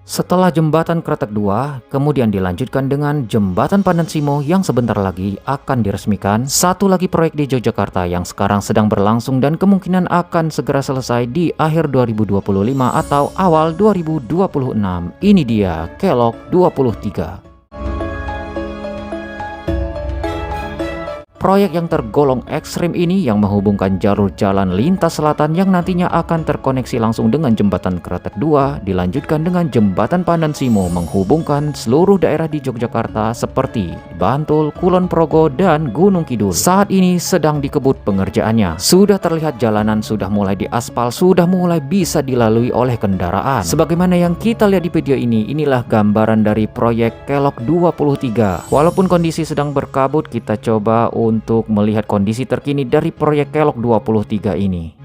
Setelah jembatan Kretek 2, kemudian dilanjutkan dengan jembatan Pandan Simo yang sebentar lagi akan diresmikan. Satu lagi proyek di Yogyakarta yang sekarang sedang berlangsung dan kemungkinan akan segera selesai di akhir 2025 atau awal 2026. Ini dia Kelok 23. Proyek yang tergolong ekstrim ini yang menghubungkan jalur jalan lintas selatan yang nantinya akan terkoneksi langsung dengan jembatan Kretek 2, dilanjutkan dengan jembatan Pandan Simo menghubungkan seluruh daerah di Yogyakarta seperti Bantul, Kulon Progo, dan Gunung Kidul. Saat ini sedang dikebut pengerjaannya. Sudah terlihat jalanan sudah mulai diaspal, sudah mulai bisa dilalui oleh kendaraan. Sebagaimana yang kita lihat di video ini, inilah gambaran dari proyek Kelok 23. Walaupun kondisi sedang berkabut, kita coba untuk melihat kondisi terkini dari proyek Kelok 23 ini.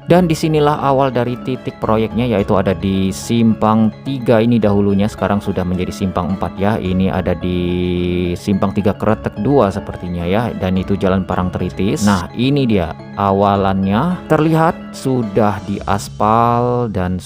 Dan disinilah awal dari titik proyeknya, yaitu ada di Simpang 3 ini dahulunya, sekarang sudah menjadi Simpang 4 ya. Ini ada di Simpang 3 Kretek 2 sepertinya ya, dan itu Jalan Parangtritis. Nah ini dia awalannya, terlihat sudah diaspal dan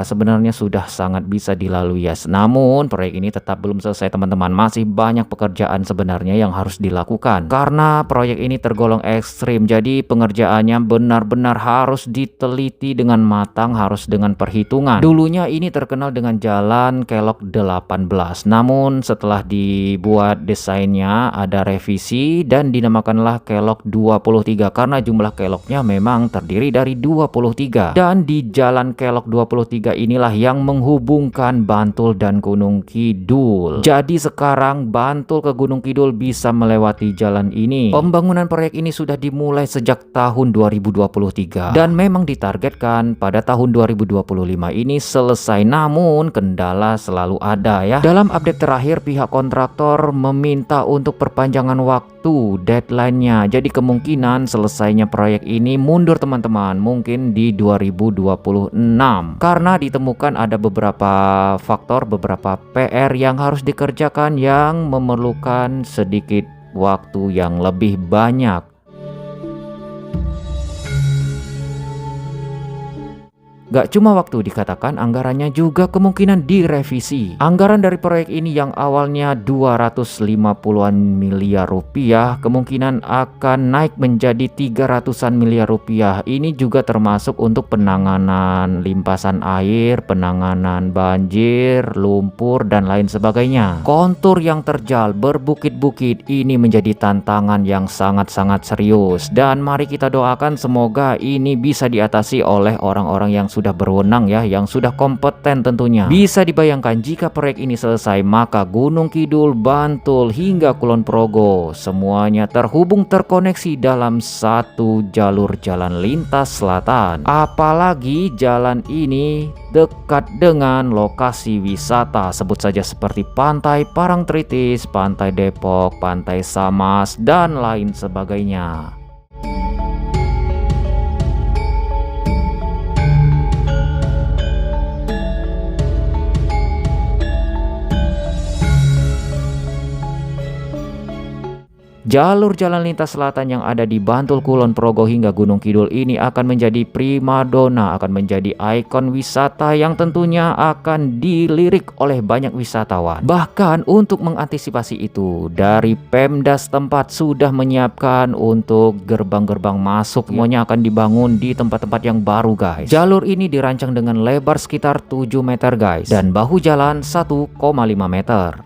sebenarnya sudah sangat bisa dilalui ya. Namun proyek ini tetap belum selesai teman-teman, masih banyak pekerjaan sebenarnya yang harus dilakukan. Karena proyek ini tergolong ekstrim, jadi pengerjaannya benar-benar harus diteliti dengan matang, harus dengan perhitungan. Dulunya ini terkenal dengan Jalan Kelok 18, namun setelah dibuat desainnya ada revisi dan dinamakanlah Kelok 23 karena jumlah keloknya memang terdiri dari 23. Dan di Jalan Kelok 23 inilah yang menghubungkan Bantul dan Gunung Kidul. Jadi sekarang Bantul ke Gunung Kidul bisa melewati jalan ini. Pembangunan proyek ini sudah dimulai sejak tahun 2023 dan memang ditargetkan pada tahun 2025 ini selesai, namun kendala selalu ada ya. Dalam update terakhir pihak kontraktor meminta untuk perpanjangan waktu deadline-nya. Jadi kemungkinan selesainya proyek ini mundur teman-teman, mungkin di 2026 karena ditemukan ada beberapa faktor, beberapa PR yang harus dikerjakan yang memerlukan sedikit waktu yang lebih banyak. Gak cuma waktu dikatakan, anggarannya juga kemungkinan direvisi. Anggaran dari proyek ini yang awalnya 250-an miliar rupiah kemungkinan akan naik menjadi 300-an miliar rupiah. Ini juga termasuk untuk penanganan limpasan air, penanganan banjir, lumpur, dan lain sebagainya. Kontur yang terjal berbukit-bukit ini menjadi tantangan yang sangat-sangat serius. Dan mari kita doakan semoga ini bisa diatasi oleh orang-orang yang sudah berwenang ya, yang sudah kompeten tentunya. Bisa dibayangkan jika proyek ini selesai, maka Gunung Kidul, Bantul, hingga Kulon Progo semuanya terhubung, terkoneksi dalam satu jalur jalan lintas selatan. Apalagi jalan ini dekat dengan lokasi wisata, sebut saja seperti Pantai Parangtritis, Pantai Depok, Pantai Samas, dan lain sebagainya. Jalur jalan lintas selatan yang ada di Bantul, Kulon Progo, hingga Gunung Kidul ini akan menjadi primadona, akan menjadi ikon wisata yang tentunya akan dilirik oleh banyak wisatawan. Bahkan untuk mengantisipasi itu, dari Pemda setempat sudah menyiapkan untuk gerbang-gerbang masuk, semuanya akan dibangun di tempat-tempat yang baru guys. Jalur ini dirancang dengan lebar sekitar 7 meter guys, dan bahu jalan 1,5 meter.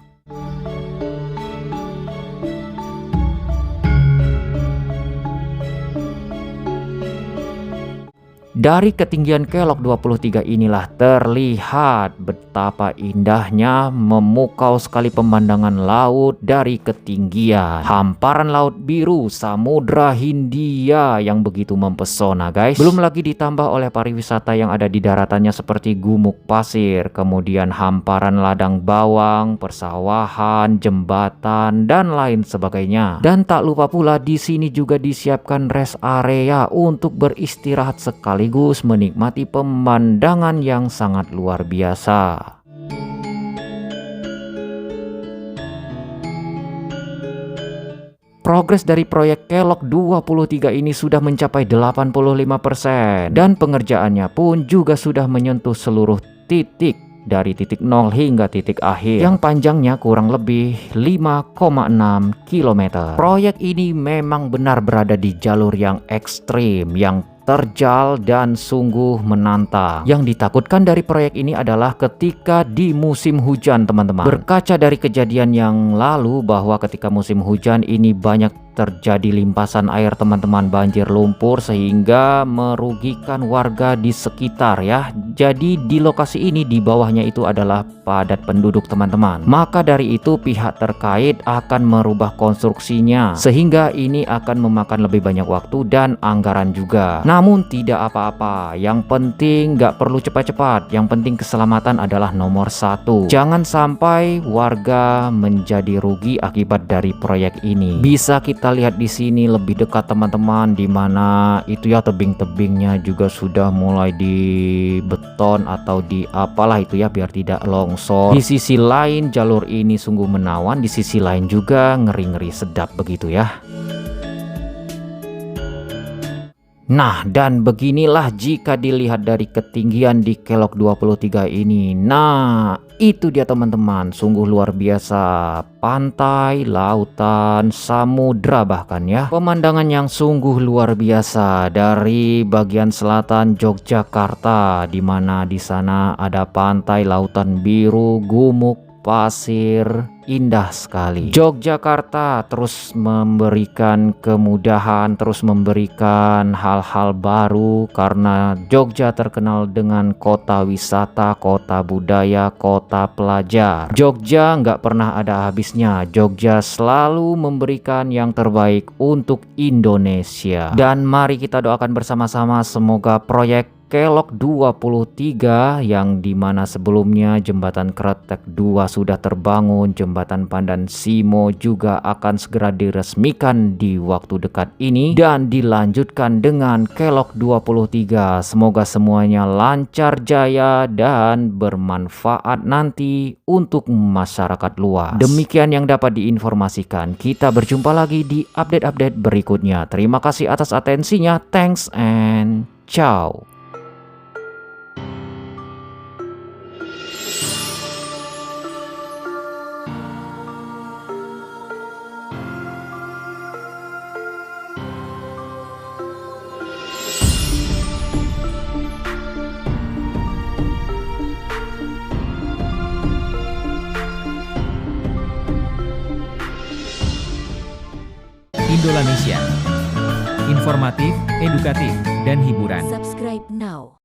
Dari ketinggian Kelok 23 inilah terlihat betapa indahnya, memukau sekali pemandangan laut dari ketinggian. Hamparan laut biru Samudra Hindia yang begitu mempesona guys. Belum lagi ditambah oleh pariwisata yang ada di daratannya seperti gumuk pasir, kemudian hamparan ladang bawang, persawahan, jembatan, dan lain sebagainya. Dan tak lupa pula di sini juga disiapkan rest area untuk beristirahat sekaligus menikmati pemandangan yang sangat luar biasa. Progres dari proyek Kelok 23 ini sudah mencapai 85% dan pengerjaannya pun juga sudah menyentuh seluruh titik dari titik 0 hingga titik akhir yang panjangnya kurang lebih 5,6 km. Proyek ini memang benar berada di jalur yang ekstrim, yang terjal dan sungguh menantang. Yang ditakutkan dari proyek ini adalah ketika di musim hujan, teman-teman. Berkaca dari kejadian yang lalu bahwa ketika musim hujan ini banyak terjadi limpasan air, teman-teman, banjir lumpur sehingga merugikan warga di sekitar ya. Jadi di lokasi ini di bawahnya itu adalah padat penduduk, teman-teman. Maka dari itu pihak terkait akan merubah konstruksinya sehingga ini akan memakan lebih banyak waktu dan anggaran juga. Namun tidak apa-apa, yang penting nggak perlu cepat-cepat, yang penting keselamatan adalah nomor satu. Jangan sampai warga menjadi rugi akibat dari proyek ini. Bisa kita lihat di sini lebih dekat, teman-teman, di mana itu ya tebing-tebingnya juga sudah mulai dibeton atau di apalah itu ya biar tidak longsor. Di sisi lain jalur ini sungguh menawan, di sisi lain juga ngeri-ngeri sedap begitu ya. Nah, dan beginilah jika dilihat dari ketinggian di Kelok 23 ini. Nah, itu dia, teman-teman, sungguh luar biasa. Pantai, lautan, samudra bahkan ya. Pemandangan yang sungguh luar biasa dari bagian selatan Yogyakarta, di mana di sana ada pantai, lautan biru, gumuk, pasir, indah sekali. Yogyakarta terus memberikan kemudahan, terus memberikan hal-hal baru karena Jogja terkenal dengan kota wisata, kota budaya, kota pelajar. Jogja nggak pernah ada habisnya. Jogja selalu memberikan yang terbaik untuk Indonesia. Dan mari kita doakan bersama-sama semoga proyek Kelok 23 yang dimana sebelumnya jembatan Kretek 2 sudah terbangun, jembatan Pandan Simo juga akan segera diresmikan di waktu dekat ini dan dilanjutkan dengan Kelok 23. Semoga semuanya lancar jaya dan bermanfaat nanti untuk masyarakat luas. Demikian yang dapat diinformasikan. Kita berjumpa lagi di update-update berikutnya. Terima kasih atas atensinya. Thanks and ciao. Indolanesia, informatif, edukatif, dan hiburan. Subscribe now.